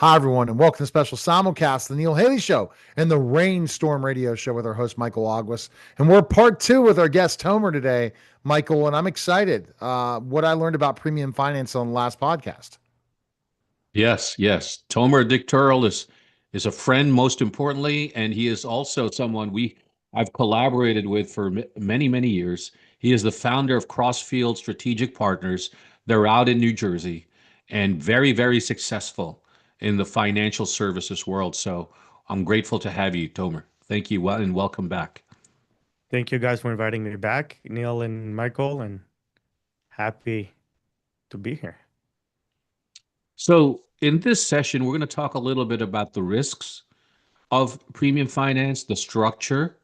Hi, everyone, and welcome to the special simulcast, the Neil Haley Show and the Reignstorm radio show with our host, Michael Aguas. And we're part two with our guest, Tomer, today, Michael, and I'm excited. What I learned about premium finance on the last podcast. Yes, yes. Tomer Dicturel is a friend, most importantly, and he is also someone I've collaborated with for many, many years. He is the founder of Crossfield Strategic Partners. They're out in New Jersey and very, very successful in the financial services world. So I'm grateful to have you, Tomer. Thank you, and welcome back. Thank you guys for inviting me back, Neil and Michael, and happy to be here. So in this session, we're going to talk a little bit about the risks of premium finance, the structure,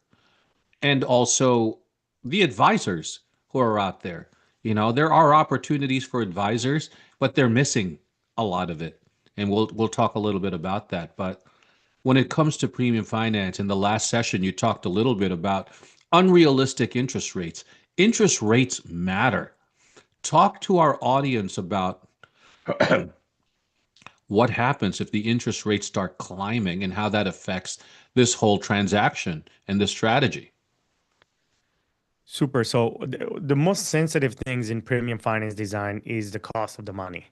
and also the advisors who are out there. There are opportunities for advisors, but they're missing a lot of it. And we'll talk a little bit about that. But when it comes to premium finance, in the last session, you talked a little bit about unrealistic interest rates. Interest rates matter. Talk to our audience about what happens if the interest rates start climbing and how that affects this whole transaction and the strategy. Super. So the most sensitive things in premium finance design is the cost of the money,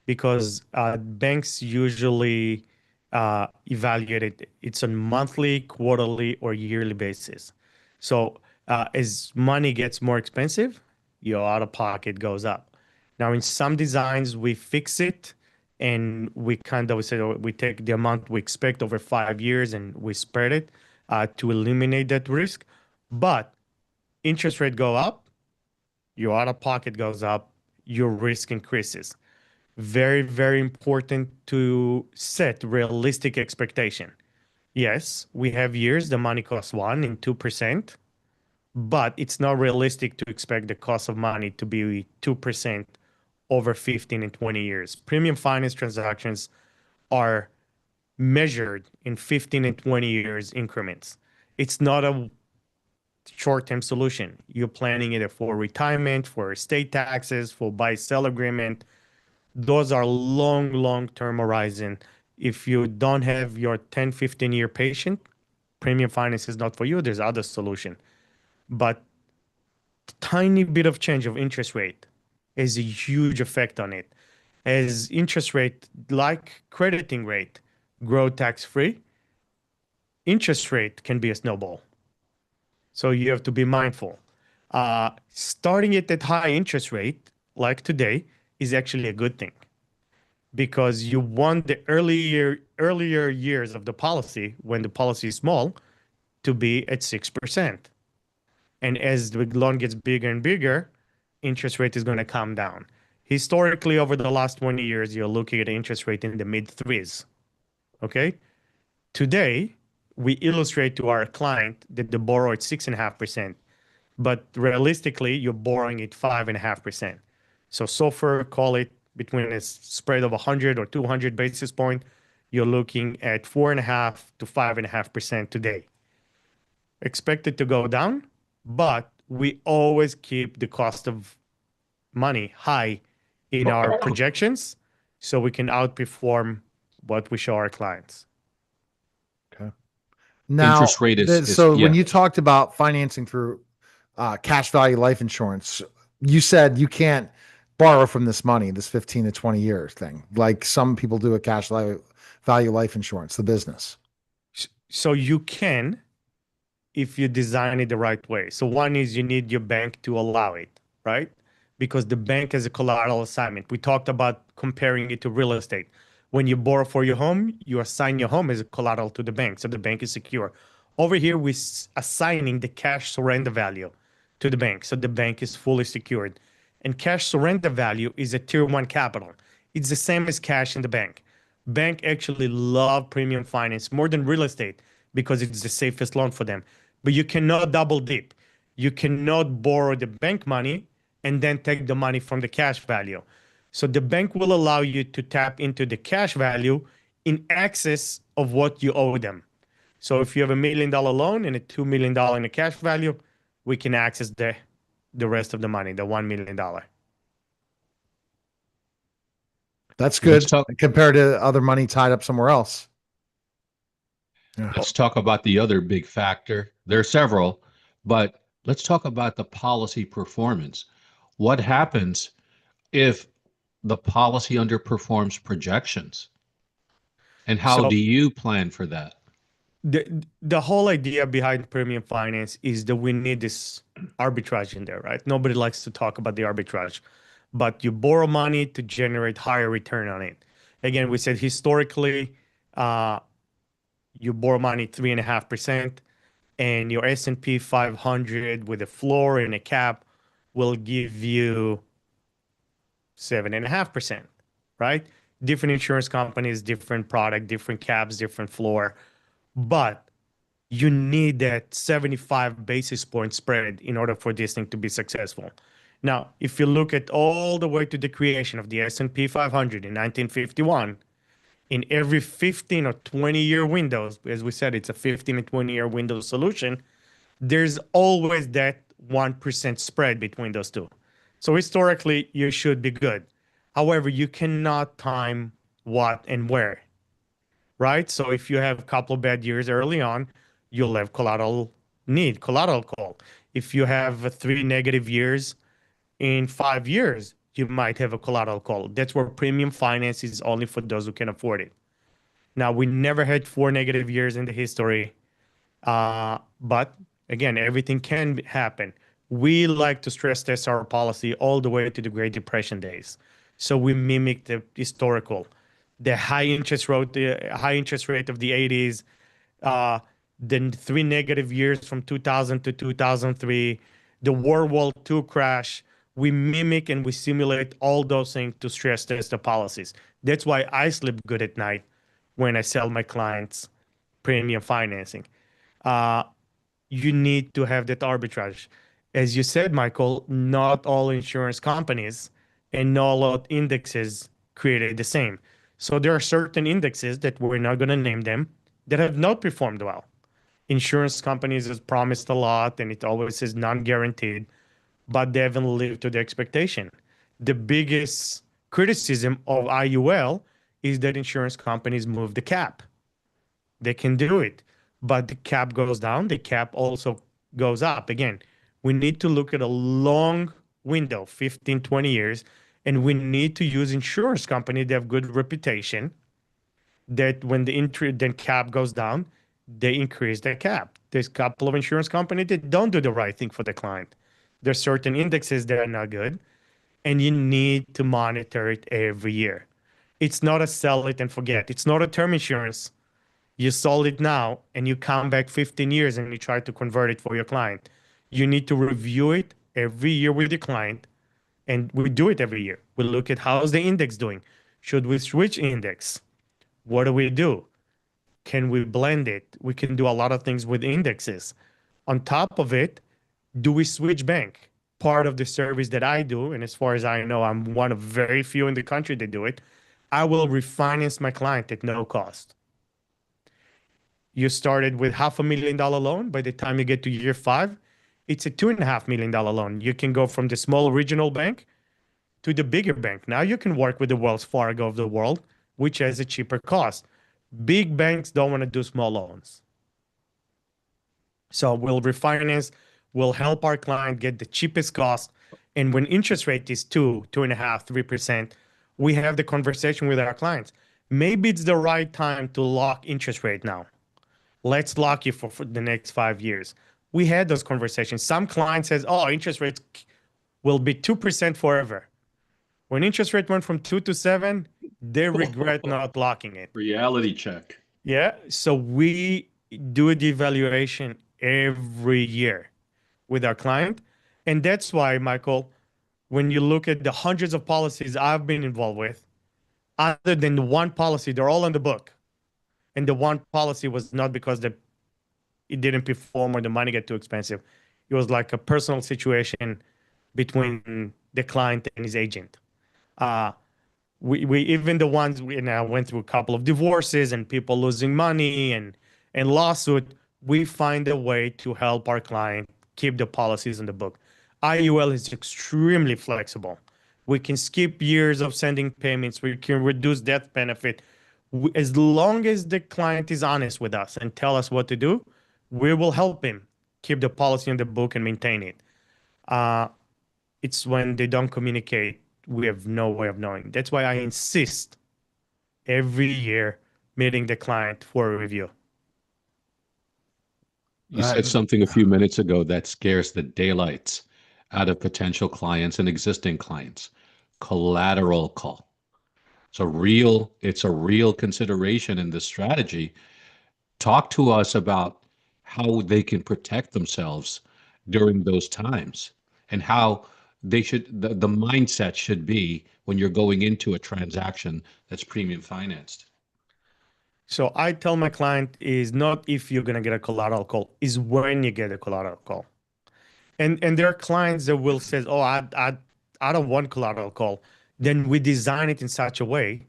because banks usually evaluate it. It's on monthly, quarterly, or yearly basis. So as money gets more expensive, your out of pocket goes up. Now, in some designs, we fix it and we kind of say we take the amount we expect over 5 years and we spread it to eliminate that risk. But interest rate go up, your out of pocket goes up, your risk increases. Very, very important to set realistic expectation. Yes, we have years the money costs 1 and 2%, but it's not realistic to expect the cost of money to be 2% over 15 and 20 years. Premium finance transactions are measured in 15 and 20 years increments. It's not a short-term solution. You're planning it for retirement, for estate taxes, for buy-sell agreement. Those are long-term horizon. If you don't have your 10, 15-year patient, premium finance is not for you. There's other solution. But tiny bit of change of interest rate has a huge effect on it. As interest rate, like crediting rate, grow tax-free, interest rate can be a snowball. So you have to be mindful. Starting it at high interest rate, like today, is actually a good thing, because you want the earlier years of the policy, when the policy is small, to be at 6%. And as the loan gets bigger and bigger, interest rate is going to come down. Historically, over the last 20 years, you're looking at interest rate in the mid threes. Okay? Today, we illustrate to our client that they borrow at 6.5%, but realistically, you're borrowing at 5.5%. So far, call it between a spread of 100 or 200 basis point, you're looking at 4.5 to 5.5% today. Expected to go down, but we always keep the cost of money high in our projections so we can outperform what we show our clients. Okay. Now, Interest rate so when yeah. you talked about financing through cash value life insurance, you said you can't borrow from this money, this 15 to 20 years thing, like some people do with value life insurance, the business. So you can, if you design it the right way. So one is you need your bank to allow it, right? Because the bank has a collateral assignment. We talked about comparing it to real estate. When you borrow for your home, you assign your home as a collateral to the bank, so the bank is secure. Over here, we're assigning the cash surrender value to the bank, so the bank is fully secured. And cash surrender value is a tier one capital. It's the same as cash in the bank. Bank actually love premium finance more than real estate because it's the safest loan for them. But you cannot double dip. You cannot borrow the bank money and then take the money from the cash value. So the bank will allow you to tap into the cash value in excess of what you owe them. So if you have $1 million loan and a $2 million in the cash value, we can access the rest of the money, the $1 million. That's Let's good talk. compared to other money tied up somewhere else. Yeah. Let's talk about the other big factor. There are several, but let's talk about the policy performance. What happens if the policy underperforms projections? And how So do you plan for that? the whole idea behind premium finance is that we need this arbitrage in there, right? Nobody likes to talk about the arbitrage, but you borrow money to generate higher return on it. Again, we said historically, uh, you borrow money 3.5%, and your S&P 500 with a floor and a cap will give you 7.5%, right? Different insurance companies, different product, different caps, different floor, but you need that 75 basis point spread in order for this thing to be successful. Now, if you look at all the way to the creation of the S&P 500 in 1951, in every 15 or 20-year windows, as we said, it's a 15 and 20-year window solution, there's always that 1% spread between those two. So historically, you should be good. However, you cannot time what and where, right? So if you have a couple of bad years early on, you'll have collateral call. If you have 3 negative years in 5 years, you might have a collateral call. That's where premium finance is only for those who can afford it. Now, we never had 4 negative years in the history, but again, everything can happen. We like to stress test our policy all the way to the Great Depression days. So we mimic the historical, the high interest rate of the 80s, uh, the 3 negative years from 2000 to 2003, the World War II crash. We mimic and we simulate all those things to stress test the policies. That's why I sleep good at night when I sell my clients premium financing. Uh, you need to have that arbitrage. As you said, Michael, not all insurance companies and not all indexes created the same. So there are certain indexes that we're not going to name them that have not performed well. Insurance companies have promised a lot and it always says non-guaranteed, but they haven't lived to the expectation. The biggest criticism of IUL is that insurance companies move the cap. They can do it, but the cap goes down, the cap also goes up. Again, we need to look at a long window, 15, 20 years, and we need to use insurance companies that have good reputation that when the cap goes down, they increase their cap. There's a couple of insurance companies that don't do the right thing for the client. There's certain indexes that are not good, and you need to monitor it every year. It's not a sell it and forget. It's not a term insurance. You sold it now and you come back 15 years and you try to convert it for your client. You need to review it every year with your client, and we do it every year. We look at how's the index doing. Should we switch index? What do we do? Can we blend it? We can do a lot of things with indexes. On top of it, do we switch bank? Part of the service that I do, and as far as I know, I'm one of very few in the country that do it, I will refinance my client at no cost. You started with $500,000 loan. By the time you get to year 5, it's a $2.5 million loan. You can go from the small regional bank to the bigger bank. Now you can work with the Wells Fargo of the world, which has a cheaper cost. Big banks don't want to do small loans. So we'll refinance, we'll help our client get the cheapest cost. And when interest rate is 2.5, 3%, we have the conversation with our clients. Maybe it's the right time to lock interest rate now. Let's lock you for the next 5 years. We had those conversations. Some client says, oh, interest rates will be 2% forever. When interest rate went from 2 to 7, they regret not locking it. Reality check. Yeah. So we do the evaluation every year with our client. And that's why, Michael, when you look at the hundreds of policies I've been involved with, other than the one policy, they're all on the book. And the one policy was not because it didn't perform or the money got too expensive. It was like a personal situation between the client and his agent. We even the ones we now went through a couple of divorces and people losing money and lawsuit. We find a way to help our client keep the policies in the book. IUL is extremely flexible. We can skip years of sending payments. We can reduce death benefit. As long as the client is honest with us and tell us what to do, we will help him keep the policy in the book and maintain it. It's when they don't communicate, we have no way of knowing. That's why I insist every year meeting the client for a review. You said something a few minutes ago that scares the daylights out of potential clients and existing clients. Collateral call. It's a real consideration in this strategy. Talk to us about how they can protect themselves during those times and how the mindset should be when you're going into a transaction that's premium financed. So I tell my client is not if you're gonna get a collateral call, is when you get a collateral call. And there are clients that will say, oh, I don't want collateral call. Then we design it in such a way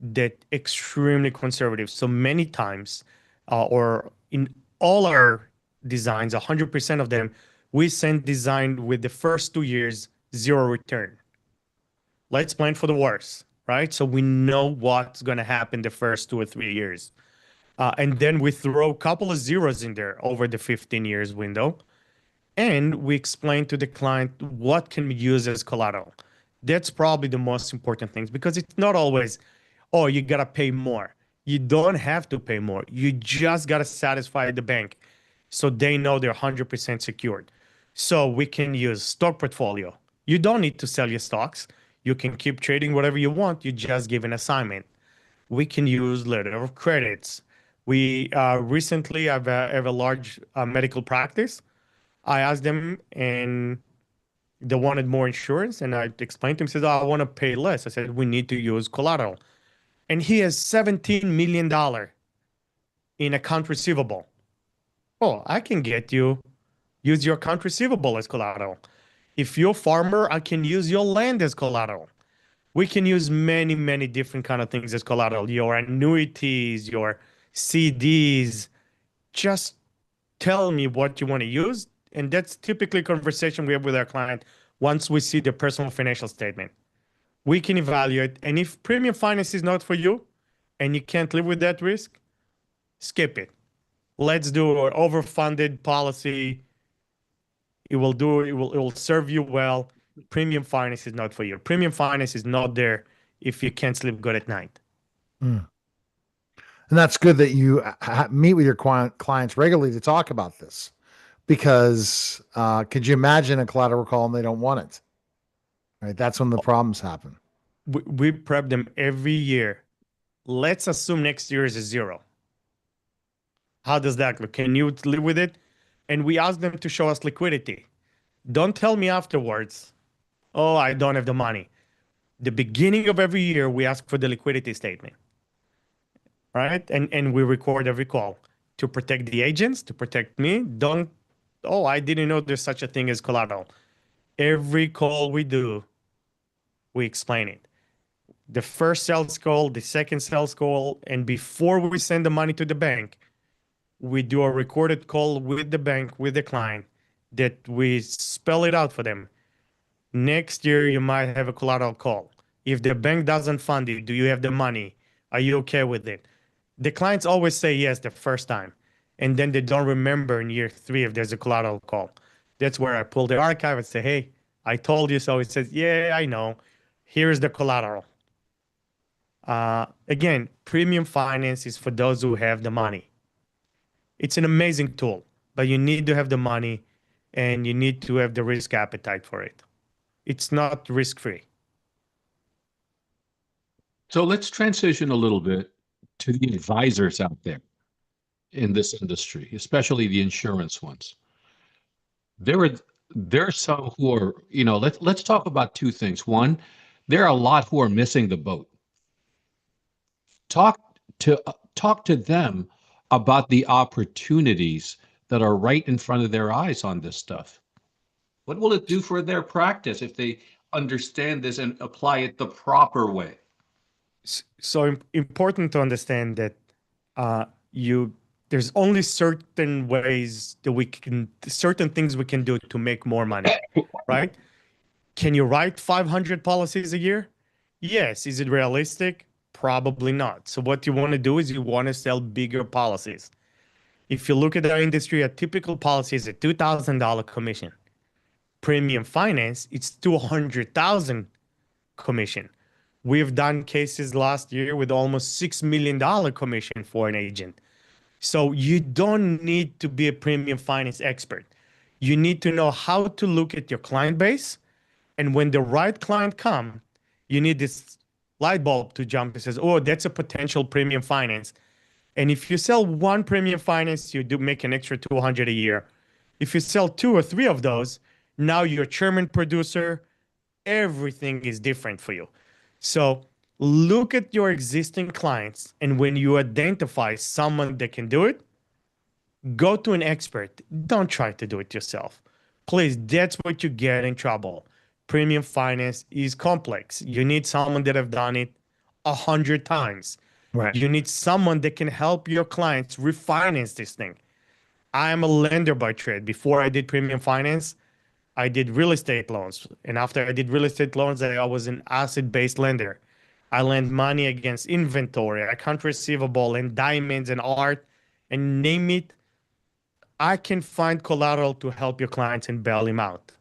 that extremely conservative. So many times, or in all our designs, 100% of them, we send design with the first 2 years, zero return. Let's plan for the worst, right? So we know what's going to happen the first 2 or 3 years. And then we throw a couple of zeros in there over the 15 years window. And we explain to the client what can be used as collateral. That's probably the most important things because it's not always, oh, you got to pay more. You don't have to pay more. You just got to satisfy the bank so they know they're 100% secured. So we can use stock portfolio. You don't need to sell your stocks. You can keep trading whatever you want. You just give an assignment. We can use letter of credits. We recently have a large medical practice. I asked them and they wanted more insurance. And I explained to him, says, oh, I want to pay less. I said, we need to use collateral. And he has $17 million in account receivable. Oh, I can get you, use your account receivable as collateral. If you're a farmer, I can use your land as collateral. We can use many, many different kind of things as collateral. Your annuities, your CDs. Just tell me what you want to use. And that's typically a conversation we have with our client once we see the personal financial statement. We can evaluate. And if premium finance is not for you and you can't live with that risk, skip it. Let's do an overfunded policy. It will serve you well. Premium finance is not for you. Premium finance is not there if you can't sleep good at night. And that's good that you meet with your clients regularly to talk about this, because could you imagine a collateral call and they don't want it? Right, that's when the problems happen. We prep them every year. Let's assume next year is a zero. How does that look? Can you live with it? And we ask them to show us liquidity. Don't tell me afterwards, oh, I don't have the money. The beginning of every year, we ask for the liquidity statement, right? And we record every call to protect the agents, to protect me. Don't, oh, I didn't know there's such a thing as collateral. Every call we do, we explain it. The first sales call, the second sales call, and before we send the money to the bank, we do a recorded call with the bank, with the client, that we spell it out for them. Next year, you might have a collateral call. If the bank doesn't fund it, do you have the money? Are you okay with it? The clients always say yes the first time, and then they don't remember in year 3 if there's a collateral call. That's where I pull the archive and say, hey, I told you so. It says, yeah, I know. Here's the collateral. Again, premium finance is for those who have the money. It's an amazing tool, but you need to have the money and you need to have the risk appetite for it. It's not risk-free. So let's transition a little bit to the advisors out there in this industry, especially the insurance ones. There are some who are, let's talk about two things. One, there are a lot who are missing the boat. Talk to them about the opportunities that are right in front of their eyes on this stuff. What will it do for their practice if they understand this and apply it the proper way? So important to understand that there's only certain ways that certain things we can do to make more money, right? Can you write 500 policies a year? Yes. Is it realistic? Probably not. So what you want to do is you want to sell bigger policies. If you look at our industry, a typical policy is a $2,000 commission. Premium finance, it's 200,000 commission. We've done cases last year with almost $6 million commission for an agent. So you don't need to be a premium finance expert. You need to know how to look at your client base. And when the right client come, you need this light bulb to jump and says, oh, that's a potential premium finance. And if you sell one premium finance, you do make an extra 200 a year. If you sell two or three of those, now you're chairman producer, everything is different for you. So look at your existing clients, and when you identify someone that can do it, go to an expert. Don't try to do it yourself. Please, that's what you get in trouble. Premium finance is complex. You need someone that have done it 100 times. Right. You need someone that can help your clients refinance this thing. I am a lender by trade. Before I did premium finance, I did real estate loans. And after I did real estate loans, I was an asset-based lender. I lend money against inventory, account receivable, and diamonds and art, and name it. I can find collateral to help your clients and bail them out.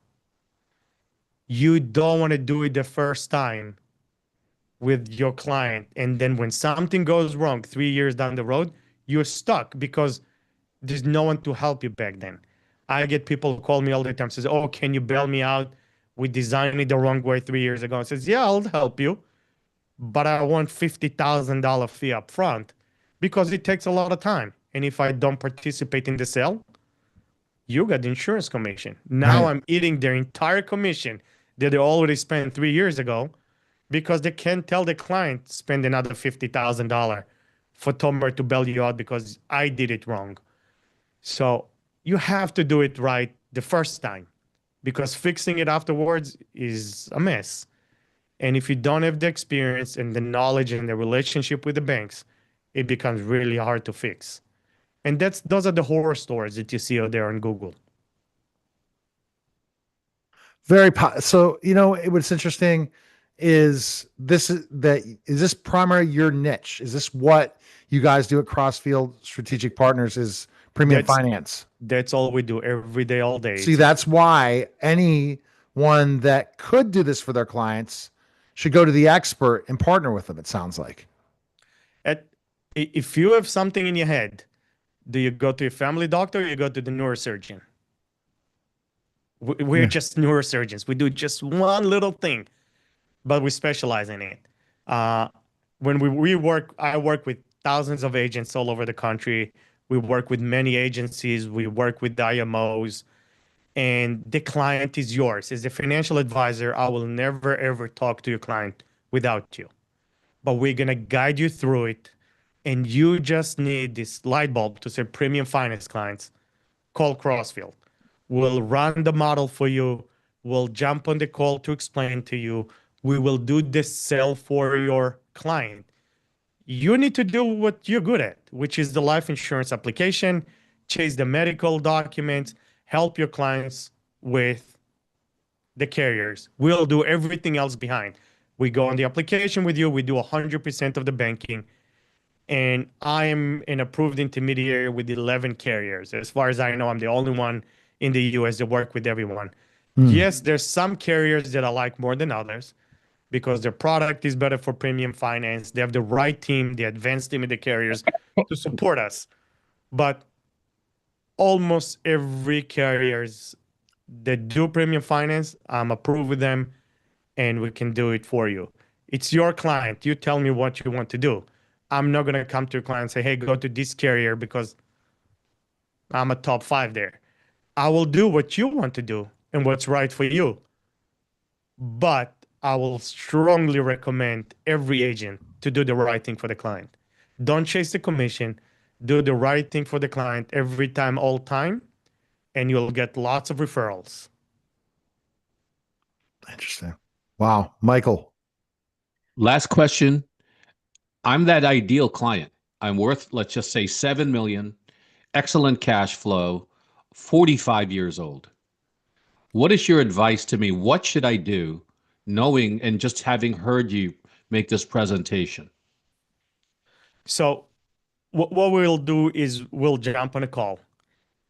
You don't want to do it the first time with your client. And then when something goes wrong 3 years down the road, you're stuck because there's no one to help you back then. I get people call me all the time, says, oh, can you bail me out? We designed it the wrong way 3 years ago. I says, yeah, I'll help you, but I want $50,000 fee up front because it takes a lot of time. And if I don't participate in the sale, you got the insurance commission. Now Right. I'm eating their entire commission that they already spent 3 years ago because they can't tell the client spend another $50,000 for Tomer to bail you out because I did it wrong. So you have to do it right the first time because fixing it afterwards is a mess. And if you don't have the experience and the knowledge and the relationship with the banks, it becomes really hard to fix. And those are the horror stories that you see out there on Google. So what's interesting is this primary your niche? Is this what you guys do at Crossfield Strategic Partners? Is premium finance? That's all we do every day, all day. See, that's why anyone that could do this for their clients should go to the expert and partner with them. It sounds like. If you have something in your head, do you go to a family doctor or you go to the neurosurgeon? We're just neurosurgeons. We do just one little thing, but we specialize in it. When I work with thousands of agents all over the country. We work with many agencies. We work with IMOs, and the client is yours. As a financial advisor, I will never, ever talk to your client without you. But we're going to guide you through it. And you just need this light bulb to say premium finance clients, call Crossfield. We'll run the model for you. We'll jump on the call to explain to you. We will do the sell for your client. You need to do what you're good at, which is the life insurance application, chase the medical documents, help your clients with the carriers. We'll do everything else behind. We go on the application with you. We do 100% of the banking. And I'm an approved intermediary with 11 carriers. As far as I know, I'm the only one in the US that work with everyone. Yes, there's some carriers that I like more than others because their product is better for premium finance. They have the right team, the advanced team in the carriers to support us. But almost every carriers that do premium finance, I'm approved with them and we can do it for you. It's your client. You tell me what you want to do. I'm not going to come to your client and say, hey, go to this carrier because I'm a top 5 there. I will do what you want to do and what's right for you. But I will strongly recommend every agent to do the right thing for the client. Don't chase the commission. Do the right thing for the client every time, all time, and you'll get lots of referrals. Interesting. Wow. Michael. Last question. I'm that ideal client. I'm worth, let's just say, 7 million, excellent cash flow, 45 years old. What is your advice to me? What should I do, knowing and just having heard you make this presentation? So what we'll do is we'll jump on a call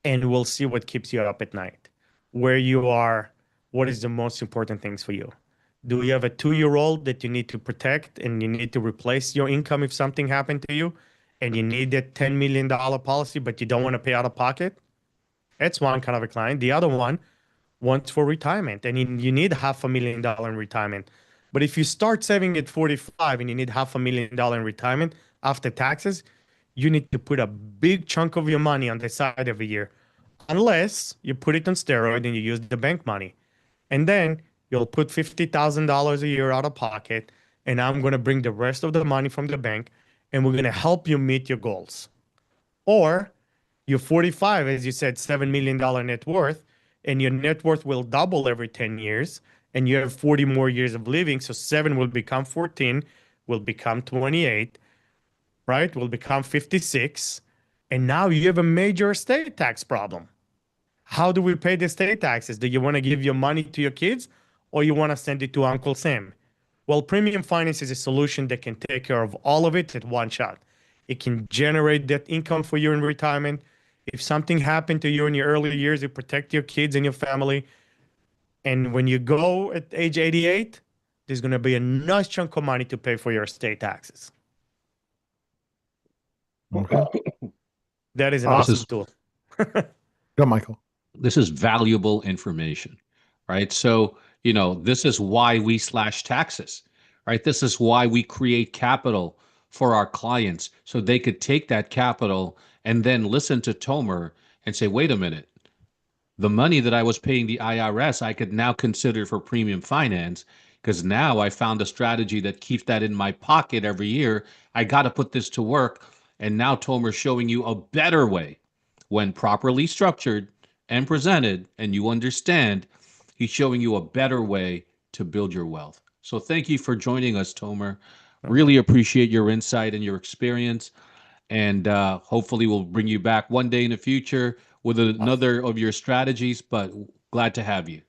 and we'll see what keeps you up at night, where you are, what is the most important things for you. Do you have a 2-year-old that you need to protect and you need to replace your income if something happened to you and you need that $10 million policy, but you don't want to pay out of pocket? That's one kind of a client. The other one wants for retirement and you need $500,000 in retirement. But if you start saving at 45 and you need $500,000 in retirement after taxes, you need to put a big chunk of your money on the side every year, unless you put it on steroid and you use the bank money. And then you'll put $50,000 a year out of pocket, and I'm going to bring the rest of the money from the bank, and we're going to help you meet your goals. Or you're 45, as you said, $7 million net worth, and your net worth will double every 10 years, and you have 40 more years of living, so 7 will become 14, will become 28, right? Will become 56, and now you have a major estate tax problem. How do we pay the estate taxes? Do you want to give your money to your kids, or you want to send it to Uncle Sam? Well, premium finance is a solution that can take care of all of it at one shot. It can generate that income for you in retirement. If something happened to you in your early years, you protect your kids and your family. And when you go at age 88, there's going to be a nice chunk of money to pay for your estate taxes. Okay. That is an Awesome. awesome tool. Go, Michael. This is valuable information, right? So, this is why we slash taxes, right? This is why we create capital for our clients so they could take that capital and then listen to Tomer and say, wait a minute, the money that I was paying the IRS, I could now consider for premium finance because now I found a strategy that keeps that in my pocket every year. I got to put this to work. And now Tomer's showing you a better way when properly structured and presented, and you understand, he's showing you a better way to build your wealth. So thank you for joining us, Tomer. Really appreciate your insight and your experience. And hopefully we'll bring you back one day in the future with another of your strategies, but glad to have you.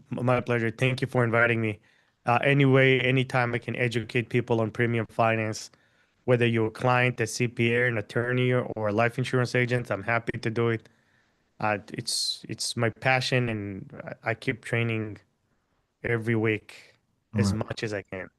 My pleasure. Thank you for inviting me. Anyway, anytime I can educate people on premium finance, whether you're a client, a CPA, an attorney, or a life insurance agent, I'm happy to do it. It's my passion, and I keep training every week as much as I can.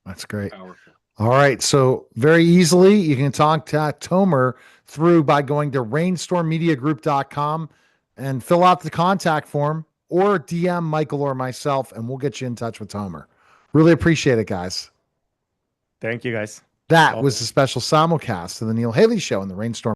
That's great. Powerful. All right. So very easily, you can contact Tomer through by going to rainstormmediagroup.com and fill out the contact form or DM Michael or myself, and we'll get you in touch with Tomer. Really appreciate it, guys. Thank you, guys. That was a special simulcast of the Neil Haley Show in the Reignstorm